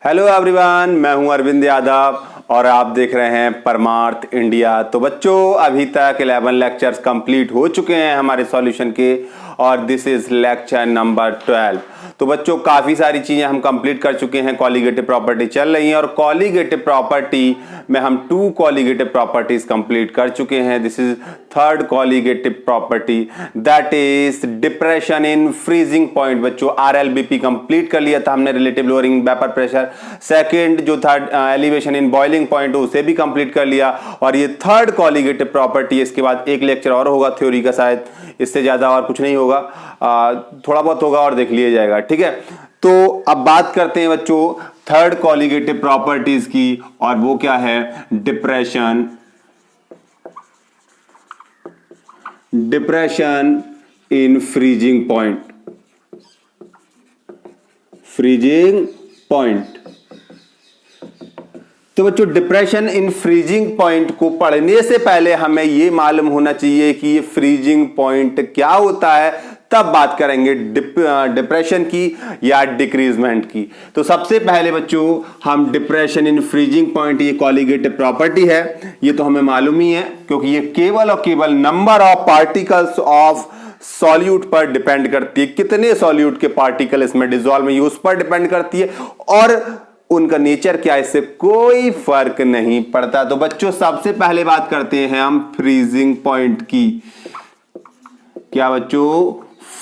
Hello everyone, मैं हूं अरविंद यादव और आप देख रहे हैं परमार्थ इंडिया। तो बच्चों, अभी तक 11 लेक्चर्स कंप्लीट हो चुके हैं हमारे सॉल्यूशन के और दिस इज लेक्चर नंबर 12। तो बच्चों, काफ़ी सारी चीज़ें हम कंप्लीट कर चुके हैं। कॉलिगेटिव प्रॉपर्टी चल रही है और कॉलिगेटिव प्रॉपर्टी में हम 2 कॉलिगेटिव प्रॉपर्टीज कंप्लीट कर चुके हैं। This is third colligative property, that is depression in freezing point. बच्चों, RLBP कंप्लीट कर लिया था हमने, relative lowering vapour pressure. Second जो third elevation in boiling point, उसे भी कंप्लीट कर लिया। और ये थर्ड कॉलिगेटिव प्रॉपर्टी, इसके बाद एक लेक्चर और होगा थ्योरी का, शायद इससे ज्यादा और कुछ नहीं होगा, थोड़ा बहुत होगा और देख लिया जाएगा। ठीक है, तो अब बात करते हैं बच्चों थर्ड कॉलिगेटिव प्रॉपर्टीज की, और वो क्या है? Depression in freezing point. तो बच्चों, डिप्रेशन इन फ्रीजिंग पॉइंट को पढ़ने से पहले हमें यह मालूम होना चाहिए कि ये फ्रीजिंग पॉइंट क्या होता है, तब बात करेंगे डिप्रेशन की या डिक्रीजमेंट की। तो सबसे पहले बच्चों, हम डिप्रेशन इन फ्रीजिंग पॉइंट, ये कॉलिगेटिव प्रॉपर्टी है, ये तो हमें मालूम ही है, क्योंकि ये केवल और केवल number of particles of solute पर डिपेंड करती है। कितने सॉल्यूट के पार्टिकल इसमें डिसॉल्व में, उस पर डिपेंड करती है, और उनका नेचर क्या है, इससे कोई फर्क नहीं पड़ता। तो बच्चों, सबसे पहले बात करते हैं हम फ्रीजिंग पॉइंट की। क्या बच्चों?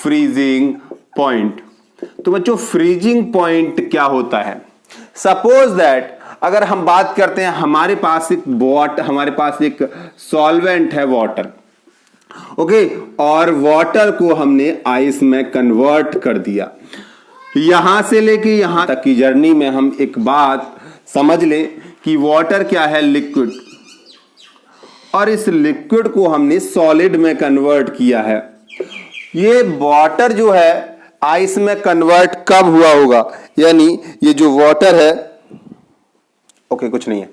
Freezing point. तो बच्चों, फ्रीजिंग पॉइंट क्या होता है? सपोज दैट अगर हम बात करते हैं, हमारे पास एक सॉल्वेंट है, वाटर, ओके, और वाटर को हमने आइस में कन्वर्ट कर दिया। यहां से लेके यहां तक की जर्नी में हम एक बात समझ लें कि वाटर क्या है? लिक्विड, और इस लिक्विड को हमने सॉलिड में कन्वर्ट किया है। ये वाटर जो है आइस में कन्वर्ट कब हुआ होगा? यानी ये जो वाटर है, ओके कुछ नहीं है,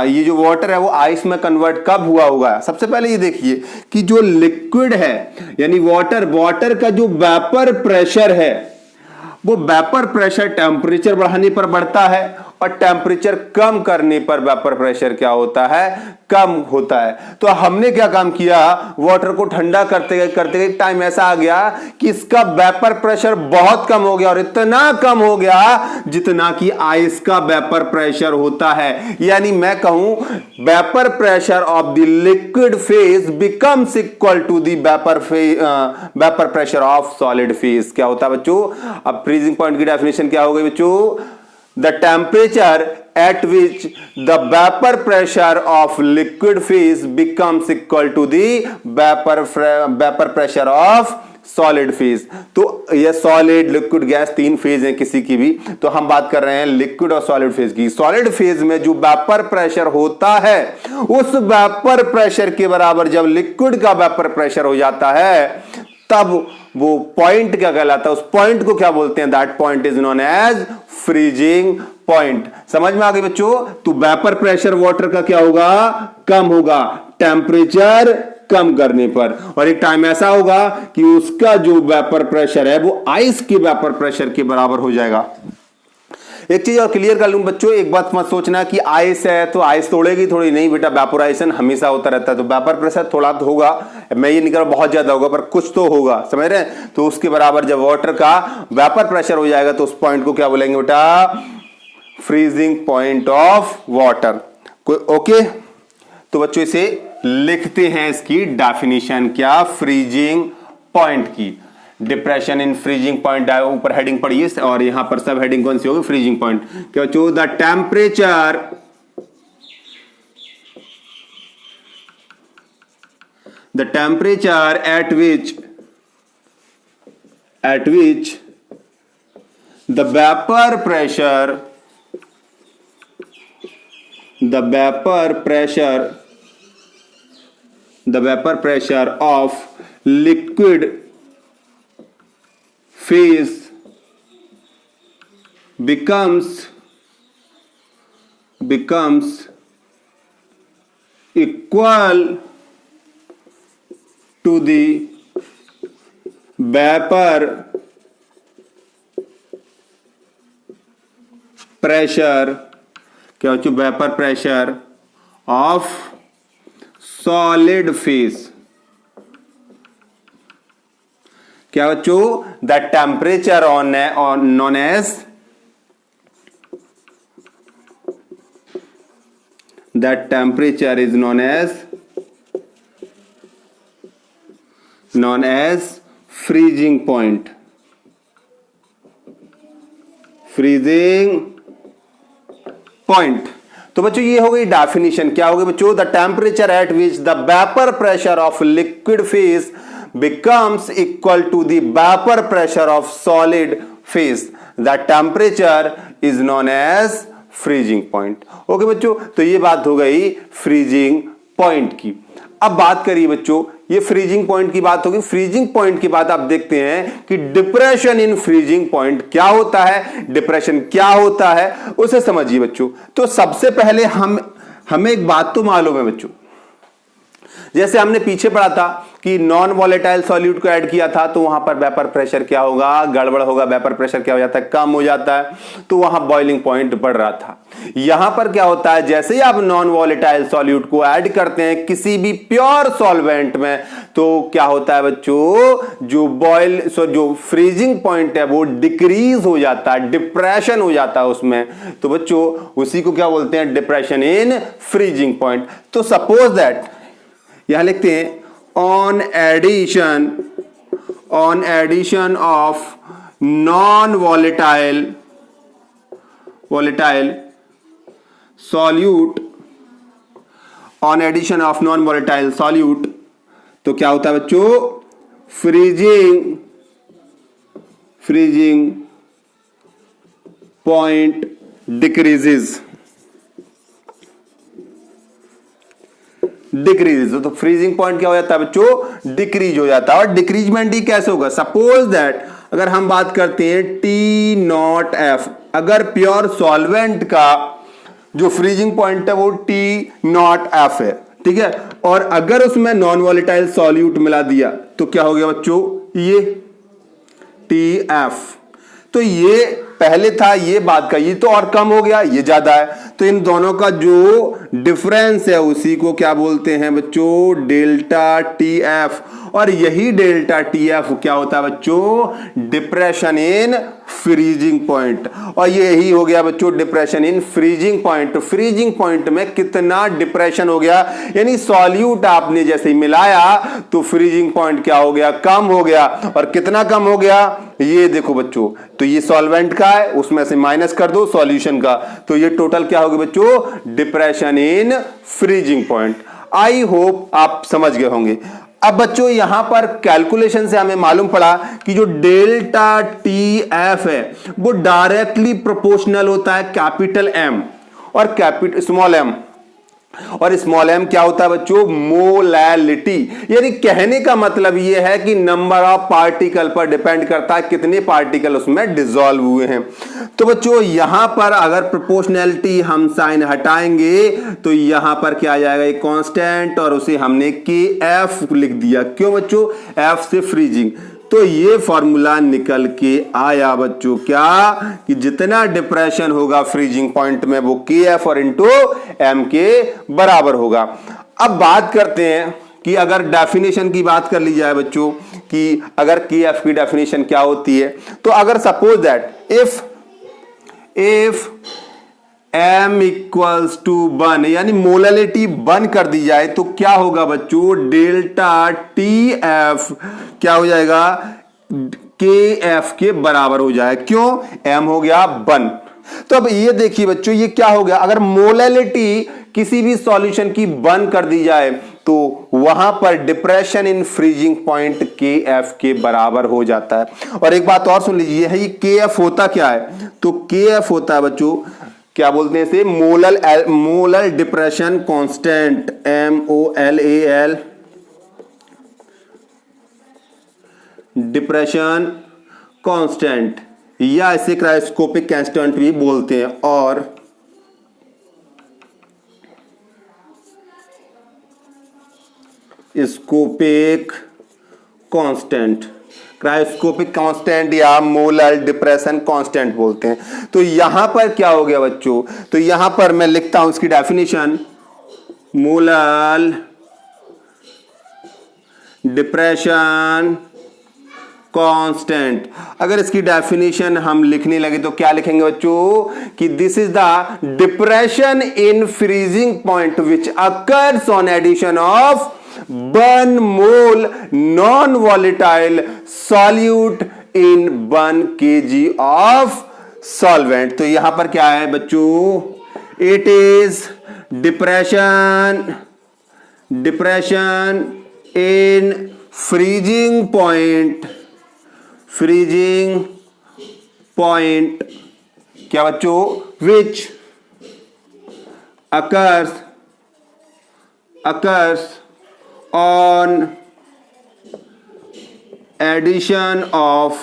ये जो वाटर है वो आइस में कन्वर्ट कब हुआ होगा? सबसे पहले ये देखिए कि जो लिक्विड है, यानी वाटर का जो वेपर प्रेशर है, वो वेपर प्रेशर टेम्परेचर बढ़ाने पर बढ़ता है, और टेम्परेचर कम करने पर वेपर प्रेशर क्या होता है? कम होता है। तो हमने क्या काम किया? वाटर को ठंडा करते गए टाइम ऐसा आ गया कि इसका वेपर प्रेशर बहुत कम हो गया, और इतना कम हो गया जितना कि आइस का वेपर प्रेशर होता है। यानी मैं कहूं, vapour pressure of the liquid phase becomes equal to the vapour pressure of solid phase. क्या होता है बच्चों? अब फ्रीजिंग पॉइंट की डेफिनेशन क्या हो गई बच्चों? The temperature at which the vapor pressure of liquid phase becomes equal to the vapor pressure of solid phase। तो ये सॉलिड, लिक्विड, गैस 3 फेज हैं किसी की भी, तो हम बात कर रहे हैं लिक्विड और सॉलिड फेज की। सॉलिड फेज में जो वेपर प्रेशर होता है, उस वेपर प्रेशर के बराबर जब लिक्विड का वेपर प्रेशर हो जाता है, तब वो पॉइंट क्या कहलाता है? उस पॉइंट को क्या बोलते हैं? That point is known as freezing point. समझ में आ गई बच्चों? तो वेपर प्रेशर वाटर का क्या होगा? कम होगा टेम्परेचर कम करने पर, और एक टाइम ऐसा होगा कि उसका जो वेपर प्रेशर है वो आइस के वेपर प्रेशर के बराबर हो जाएगा। एक चीज और क्लियर कर लूं बच्चों, एक बात मत सोचना कि आइस है तो आइस तोड़ेगी, थोड़ी नहीं बेटा, वेपोराइजेशन हमेशा होता रहता है। तो वेपर प्रेशर थोड़ा तो होगा, मैं ये नहीं कर रहा बहुत ज्यादा होगा, पर कुछ तो होगा, समझ रहे हैं? तो उसके बराबर जब वाटर का वेपर प्रेशर हो जाएगा, तो उस पॉइंट को क्या बोलेंगे बेटा? Freezing point of water. Okay, तो बच्चों इसे लिखते हैं, इसकी डेफिनेशन क्या? फ्रीजिंग पॉइंट की। डिप्रेशन इन फ्रीजिंग पॉइंट, ऊपर हेडिंग पढ़िए, और यहां पर सब हेडिंग कौन सी होगी? Freezing point. क्या बच्चों? The temperature at which the vapour pressure of liquid phase becomes equal to the vapor pressure, क्या बच्चों, vapour pressure of solid phase, क्या बच्चों, the temperature on known as the temperature is known as freezing point, freezing point। तो बच्चों ये हो गई definition. क्या हो गई बच्चों, the temperature at which the vapour pressure of liquid phase becomes equal to the vapor pressure of solid phase, the temperature is known as freezing point। Okay बच्चों, तो ये बात हो गई फ्रीजिंग पॉइंट की। अब बात करिए बच्चों, ये फ्रीजिंग पॉइंट की बात होगी। फ्रीजिंग पॉइंट की बात आप देखते हैं कि डिप्रेशन इन फ्रीजिंग पॉइंट क्या होता है, डिप्रेशन क्या होता है, उसे समझिए बच्चों। तो सबसे पहले हमें एक बात तो मालूम है बच्चों, जैसे हमने पीछे पढ़ा था कि नॉन वॉलेटाइल सॉल्यूट को ऐड किया था तो वहां पर वेपर प्रेशर क्या होगा, गड़बड़ होगा, वेपर प्रेशर क्या हो जाता है, कम हो जाता है, तो वहां बॉइलिंग पॉइंट बढ़ रहा था। यहां पर क्या होता है, जैसे ही आप नॉन वॉलेटाइल सॉल्यूट को ऐड करते हैं किसी भी प्योर सॉल्वेंट में, तो क्या होता है बच्चों, जो फ्रीजिंग पॉइंट है वो डिक्रीज हो जाता है, डिप्रेशन हो जाता है उसमें। तो बच्चों उसी को क्या बोलते हैं, डिप्रेशन इन फ्रीजिंग पॉइंट। तो सपोज दैट यहां लिखते हैं on addition of non volatile solute, on addition of non volatile solute, तो क्या होता है बच्चों, फ्रीजिंग पॉइंट डिक्रीजेस। तो फ्रीजिंग पॉइंट क्या हो जाता है बच्चों, डिक्रीज हो जाता है। और डिक्रीजमेंट ही कैसे होगा, सपोज दैट अगर हम बात करते हैं T0F, अगर प्योर सॉल्वेंट का जो फ्रीजिंग पॉइंट है वो T0F है, ठीक है, और अगर उसमें नॉन वॉलेटाइल सॉल्यूट मिला दिया तो क्या हो गया बच्चों, ये TF। तो ये पहले था ये बात का, ये तो और कम हो गया, ये ज्यादा है, तो इन दोनों का जो डिफरेंस है उसी को क्या बोलते हैं बच्चों, डेल्टा TF। और यही डेल्टा TF क्या होता है बच्चों, डिप्रेशन इन फ्रीजिंग पॉइंट। और यही हो गया बच्चों depression in freezing point. Freezing point में कितना डिप्रेशन हो गया, यानी सॉल्यूट आपने जैसे ही मिलाया तो फ्रीजिंग पॉइंट क्या हो गया, कम हो गया। और कितना कम हो गया, ये देखो बच्चों, तो ये सॉल्वेंट का है, उसमें से माइनस कर दो सॉल्यूशन का, तो ये टोटल क्या होगा बच्चों, depression in freezing point. I hope आप समझ गए होंगे। अब बच्चों यहां पर कैलकुलेशन से हमें मालूम पड़ा कि जो डेल्टा TF है वो डायरेक्टली प्रोपोर्शनल होता है कैपिटल M और स्मॉल m। और स्मॉल m क्या होता है बच्चों, मोलैलिटी। यानी कहने का मतलब यह है कि नंबर ऑफ पार्टिकल पर डिपेंड करता है कितने पार्टिकल उसमें डिसॉल्व हुए हैं। तो बच्चों यहां पर अगर प्रोपोर्शनैलिटी हम साइन हटाएंगे तो यहां पर क्या आ जाएगा, एक कांस्टेंट, और उसे हमने KF लिख दिया। क्यों बच्चों, F से फ्रीजिंग। तो ये फॉर्मूला निकल के आया बच्चों क्या, कि जितना डिप्रेशन होगा फ्रीजिंग पॉइंट में वो KF और इंटू M के बराबर होगा। अब बात करते हैं कि अगर डेफिनेशन की बात कर ली जाए बच्चों, कि अगर KF की डेफिनेशन क्या होती है, तो अगर suppose that if M equals to 1, यानी मोलैलिटी 1 कर दी जाए तो क्या होगा बच्चों, डेल्टा TF क्या हो जाएगा, KF के बराबर हो जाए। क्यों, M हो गया 1। तो अब ये देखिए बच्चों, ये क्या हो गया, अगर मोलैलिटी किसी भी सॉल्यूशन की 1 कर दी जाए तो वहां पर depression in freezing point KF के बराबर हो जाता है। और एक बात और सुन लीजिए, ये KF होता क्या है, तो KF होता है बच्चों, क्या बोलते हैं इसे, molar depression constant, MOLAL depression constant, या इसे क्रायोस्कोपिक कांस्टेंट भी बोलते हैं, और स्कोपिक कांस्टेंट। क्रायोस्कोपिक कांस्टेंट या मोलर डिप्रेशन कांस्टेंट बोलते हैं। तो यहां पर क्या हो गया बच्चों, तो यहां पर मैं लिखता हूं इसकी डेफिनेशन, मोलर डिप्रेशन कांस्टेंट। अगर इसकी डेफिनेशन हम लिखने लगे तो क्या लिखेंगे बच्चों कि this is the depression in freezing point which occurs on addition of 1 mole non volatile solute in 1 kg of solvent. तो यहां पर क्या है बच्चों, it is depression in freezing point क्या बच्चों, which occurs on addition of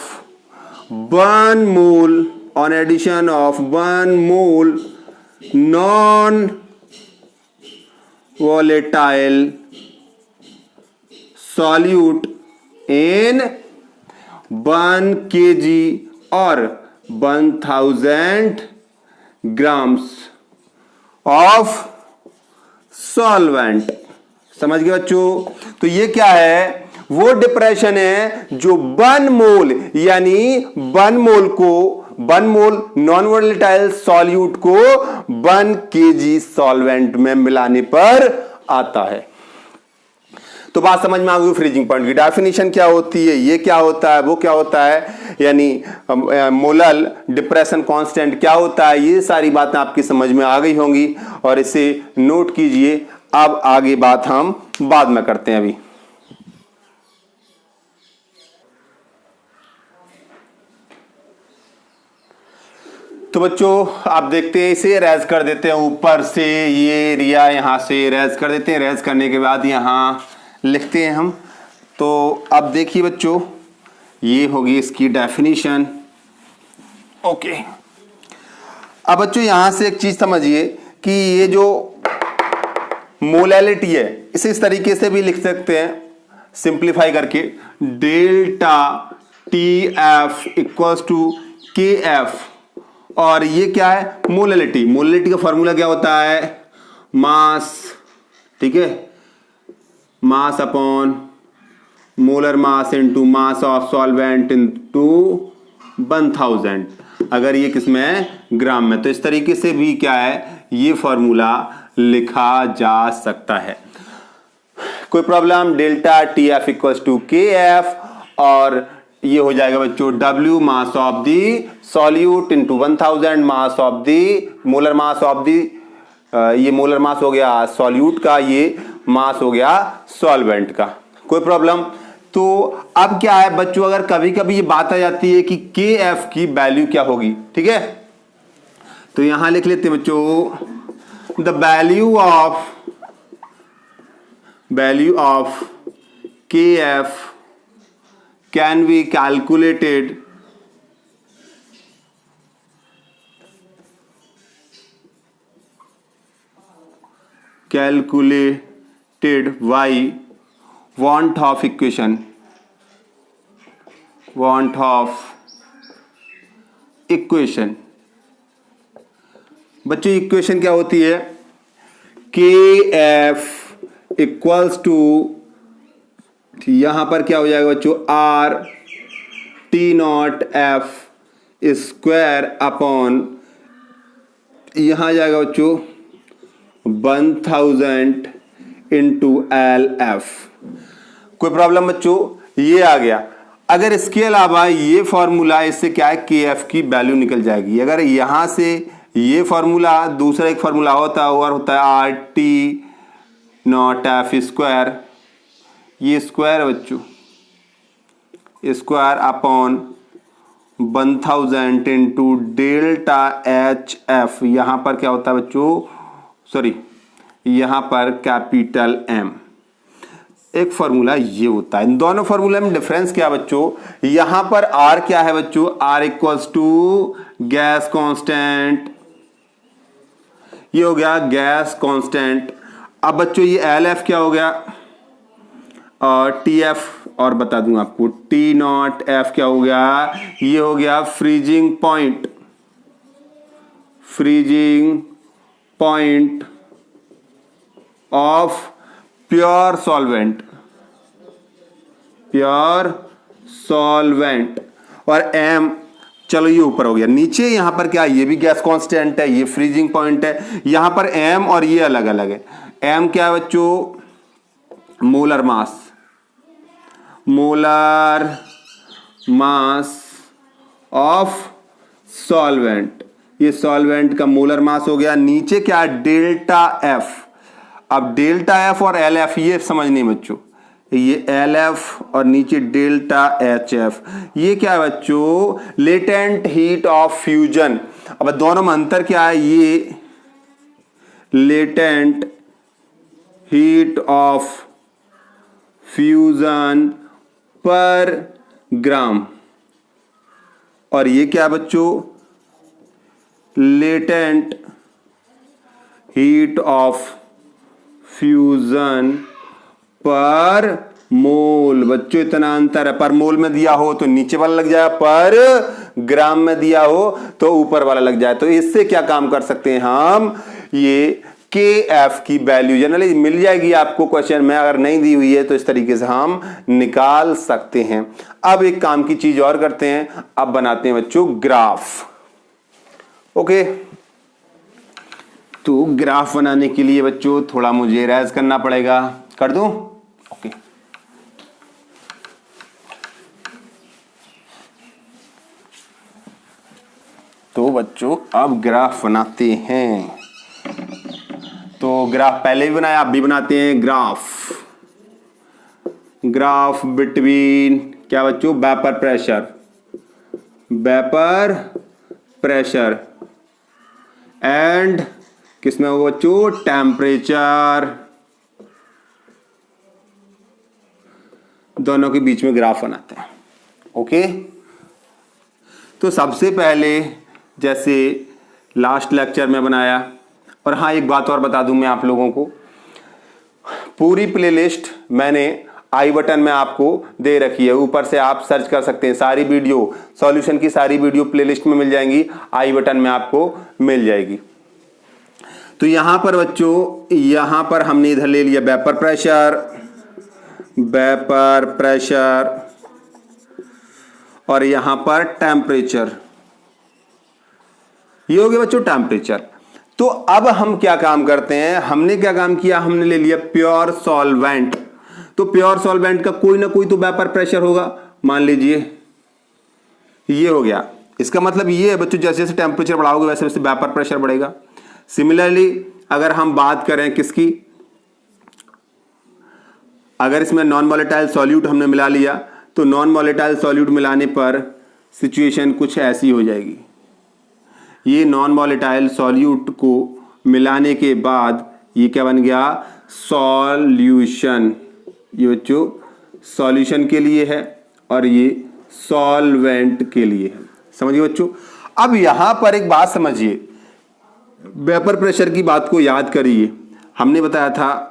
1 mole non volatile solute in 1 kg or 1000 grams of solvent। समझ गए बच्चों। तो ये क्या है, वो डिप्रेशन है जो 1 मोल यानी 1 मोल नॉन वोलेटाइल सॉल्यूट को 1 kg सॉल्वेंट में मिलाने पर आता है। तो बात समझ में आ गई फ्रीजिंग पॉइंट की डेफिनेशन क्या होती है, ये क्या होता है, वो क्या होता है, यानी मोलर डिप्रेशन कांस्टेंट क्या होता है, ये सारी बातें आपकी समझ में आ गई होंगी और इसे नोट कीजिए। अब आगे बात हम बाद में करते हैं। अभी तो बच्चों आप देखते हैं, इसे रेज कर देते हैं ऊपर से, ये एरिया यहां से रेज कर देते हैं। रेज करने के बाद यहां लिखते हैं हम। तो अब देखिए बच्चों, ये होगी इसकी डेफिनेशन। ओके, अब बच्चों यहां से एक चीज समझिए कि ये जो मोलैलिटी है इसे इस तरीके से भी लिख सकते हैं सिंप्लीफाई करके, delta T F equals to K F. और ये क्या है, मोलैलिटी का फॉर्मूला क्या होता है, मास, ठीक है, mass upon molar mass into mass of solvent into 1000। अगर ये किसमें, ग्राम में, तो इस तरीके से भी क्या है, ये फॉर्मूला लिखा जा सकता है। कोई problem, delta T F equals to K F, और ये हो जाएगा बच्चों W mass of the solute into 1000 mass of the molar mass of the, ये मोलर मास हो गया सॉल्यूट का, ये मास हो गया सॉल्वेंट का। कोई प्रॉब्लम। तो अब क्या है बच्चों, अगर कभी कभी ये बात आ जाती है कि के एफ की वैल्यू क्या होगी, ठीक है, तो यहां लिख लेते हैं बच्चों, द वैल्यू ऑफ के F can be calculated by want of equation बच्चों इक्वेशन क्या होती है, के एफ इक्वल्स टू, यहां पर क्या हो जाएगा बच्चों, R T not F square upon, यहां जाएगा बच्चों 1000 इंटू एल एफ। कोई प्रॉब्लम बच्चों, ये आ गया। अगर इसके अलावा ये फॉर्मूला, इससे क्या है, के एफ की वैल्यू निकल जाएगी। अगर यहां से ये फॉर्मूला, दूसरा एक फॉर्मूला होता है और होता है R T not F square, ये स्क्वायर है बच्चों, square upon 1000 into delta H F. यहां पर क्या होता है बच्चों, सॉरी, यहां पर कैपिटल एम। एक फॉर्मूला ये होता है। इन दोनों फॉर्मूला में डिफरेंस क्या है बच्चों, यहां पर आर क्या है बच्चों, R equals to gas constant, ये हो गया गैस कांस्टेंट। अब बच्चों ये एल एफ क्या हो गया, और टी एफ और बता दूं आपको, T0F क्या हो गया, ये हो गया freezing point, freezing point of pure solvent, pure solvent. और M, चलो ये ऊपर हो गया, नीचे यहां पर क्या, ये भी गैस कांस्टेंट है, ये फ्रीजिंग पॉइंट है, यहां पर M और ये अलग अलग है। M क्या है बच्चों, molar mass, molar mass of solvent, ये सॉल्वेंट का मोलर मास हो गया। नीचे क्या, डेल्टा F। अब डेल्टा F और LF ये समझनी बच्चों, ये LF और नीचे डेल्टा HF, ये क्या है बच्चों, लेटेंट हीट ऑफ फ्यूजन। अब दोनों में अंतर क्या है, ये लेटेंट हीट ऑफ फ्यूजन पर ग्राम, और ये क्या है बच्चों, लेटेंट हीट ऑफ फ्यूजन पर मोल। बच्चों इतना अंतर है, पर मोल में दिया हो तो नीचे वाला लग जाए, पर ग्राम में दिया हो तो ऊपर वाला लग जाए। तो इससे क्या काम कर सकते हैं हम, ये KF की वैल्यू जनरली मिल जाएगी आपको क्वेश्चन में, अगर नहीं दी हुई है तो इस तरीके से हम निकाल सकते हैं। अब एक काम की चीज और करते हैं, अब बनाते हैं बच्चों ग्राफ। ओके, तो ग्राफ बनाने के लिए बच्चों थोड़ा मुझे रेज करना पड़ेगा, कर दूं? ओके, तो बच्चों अब ग्राफ बनाते हैं। तो ग्राफ पहले भी बनाया, आप भी बनाते हैं ग्राफ। ग्राफ बिटवीन क्या बच्चों, vapour pressure, vapour pressure and किसमें होगा बच्चों, टेम्परेचर, दोनों के बीच में ग्राफ बनाते हैं। ओके, तो सबसे पहले जैसे लास्ट लेक्चर में बनाया, और हाँ एक बात और बता दूं मैं आप लोगों को, पूरी प्लेलिस्ट मैंने आई बटन में आपको दे रखी है, ऊपर से आप सर्च कर सकते हैं, सारी वीडियो सॉल्यूशन की सारी वीडियो प्लेलिस्ट में मिल जाएंगी, आई बटन में आपको मिल जाएगी। तो यहां पर बच्चों, यहां पर हमने इधर ले लिया वेपर प्रेशर, वेपर प्रेशर, और यहां पर टेम्परेचर, ये हो गया बच्चों टेम्परेचर। तो अब हम क्या काम करते हैं, हमने क्या काम किया, हमने ले लिया प्योर सॉल्वेंट। तो प्योर सॉल्वेंट का कोई ना कोई तो वेपर प्रेशर होगा, मान लीजिए ये हो गया। इसका मतलब ये है बच्चों, जैसे जैसे टेम्परेचर बढ़ाओगे वैसे वैसे वेपर प्रेशर बढ़ेगा। सिमिलरली अगर हम बात करें किसकी, अगर इसमें नॉन वॉलेटाइल सॉल्यूट हमने मिला लिया, तो नॉन वॉलेटाइल सॉल्यूट मिलाने पर सिचुएशन कुछ ऐसी हो जाएगी। ये नॉन वॉलेटाइल सॉल्यूट को मिलाने के बाद ये क्या बन गया, सॉल्यूशन। ये बच्चों सॉल्यूशन के लिए है और ये सॉल्वेंट के लिए है, समझिए बच्चों। अब यहां पर एक बात समझिए, वेपर प्रेशर की बात को याद करिए, हमने बताया था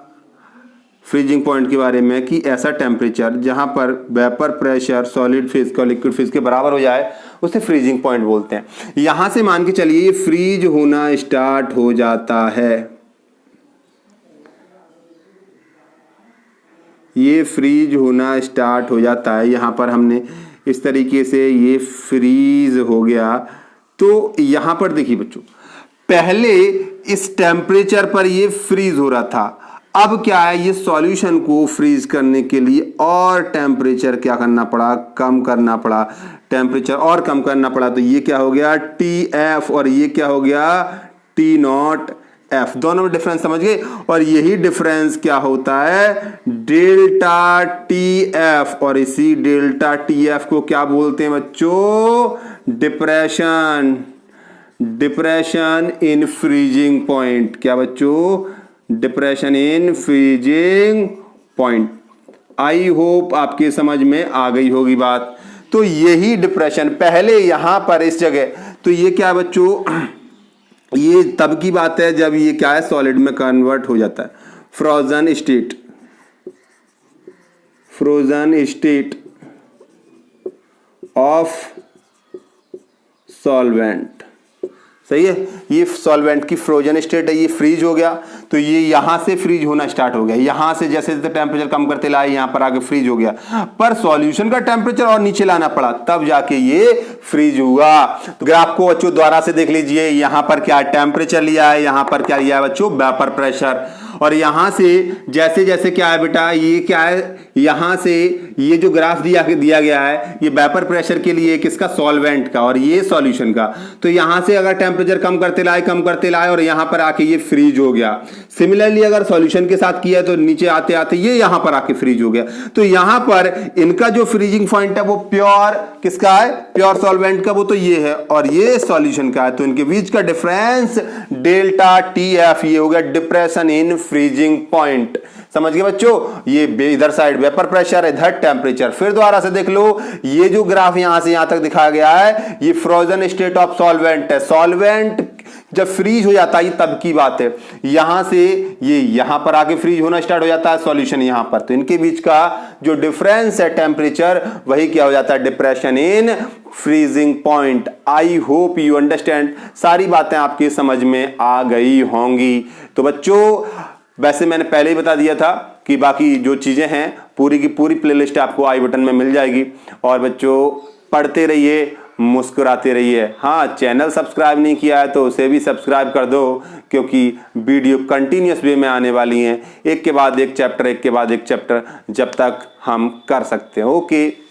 फ्रीजिंग पॉइंट के बारे में कि ऐसा टेम्परेचर जहां पर वेपर प्रेशर सॉलिड फेज का लिक्विड फेज के बराबर हो जाए उसे फ्रीजिंग पॉइंट बोलते हैं। यहां से मान के चलिए ये फ्रीज होना स्टार्ट हो जाता है, ये फ्रीज होना स्टार्ट हो जाता है। यहां पर हमने इस तरीके से ये फ्रीज हो गया। तो यहां पर देखिए बच्चों, पहले इस टेम्परेचर पर ये फ्रीज हो रहा था, अब क्या है, ये सॉल्यूशन को फ्रीज करने के लिए और टेम्परेचर क्या करना पड़ा, कम करना पड़ा, टेम्परेचर और कम करना पड़ा। तो ये क्या हो गया TF और ये क्या हो गया T0F, दोनों में डिफरेंस समझ गए। और यही डिफरेंस क्या होता है, डेल्टा TF, और इसी डेल्टा TF को क्या बोलते हैं बच्चों, depression, depression in freezing point. क्या बच्चों, depression in freezing point. I hope आपके समझ में आ गई होगी बात। तो यही डिप्रेशन पहले यहां पर इस जगह, तो ये क्या है बच्चों, ये तब की बात है जब ये क्या है, सॉलिड में कन्वर्ट हो जाता है, frozen state, frozen state of solvent. सही है, ये सॉल्वेंट की फ्रोजन स्टेट है, ये फ्रीज हो गया, तो ये यहां से फ्रीज होना स्टार्ट हो गया, यहां से जैसे जैसे टेम्परेचर कम करते लाए यहां पर आके फ्रीज हो गया, पर सॉल्यूशन का टेम्परेचर और नीचे लाना पड़ा तब जाके ये फ्रीज हुआ। तो ग्राफ को बच्चों दोबारा से देख लीजिए, यहां पर क्या टेम्परेचर लिया है, यहां पर क्या लिया है बच्चों, वेपर प्रेशर, और यहां से जैसे जैसे क्या है बेटा, ये क्या है, यहां से ये जो ग्राफ दिया गया है ये वेपर प्रेशर के लिए किसका, सॉल्वेंट का, और ये सॉल्यूशन का। तो यहां से अगर टेम्परेचर कम करते लाए और यहां पर आके ये फ्रीज हो गया। सिमिलरली अगर सॉल्यूशन के साथ किया तो नीचे आते आते ये यहां पर आके फ्रीज हो गया। तो यहां पर इनका जो फ्रीजिंग पॉइंट है वो प्योर किसका है, प्योर सॉल्वेंट का, वो तो ये है, और ये सॉल्यूशन का है। तो इनके बीच का डिफरेंस डेल्टा टीएफ, ये हो गया डिप्रेशन इन फ्रीजिंग पॉइंट। समझ गए बच्चों, ये इधर साइड वेपर प्रेशर, इधर टेम्परेचर। फिर दोबारा से देख लो, ये जो ग्राफ यहां से यहां तक दिखाया गया है ये फ्रोजन स्टेट ऑफ सॉल्वेंट है। सॉल्वेंट जब फ्रीज हो जाता है तब की बात है, यहां से ये यहां पर आके फ्रीज होना स्टार्ट हो जाता है, सॉल्यूशन यहां पर। तो इनके बीच का जो डिफरेंस है टेम्परेचर, वही क्या हो जाता है, depression in freezing point. I hope you understand, सारी बातें आपकी समझ में आ गई होंगी। तो बच्चों वैसे मैंने पहले ही बता दिया था कि बाकी जो चीजें हैं पूरी की पूरी प्लेलिस्ट आपको आई बटन में मिल जाएगी। और बच्चों पढ़ते रहिए, मुस्कुराते रहिए। हाँ, चैनल सब्सक्राइब नहीं किया है तो उसे भी सब्सक्राइब कर दो, क्योंकि वीडियो कंटिन्यूस वे में आने वाली हैं, एक के बाद एक चैप्टर जब तक हम कर सकते हैं। ओके।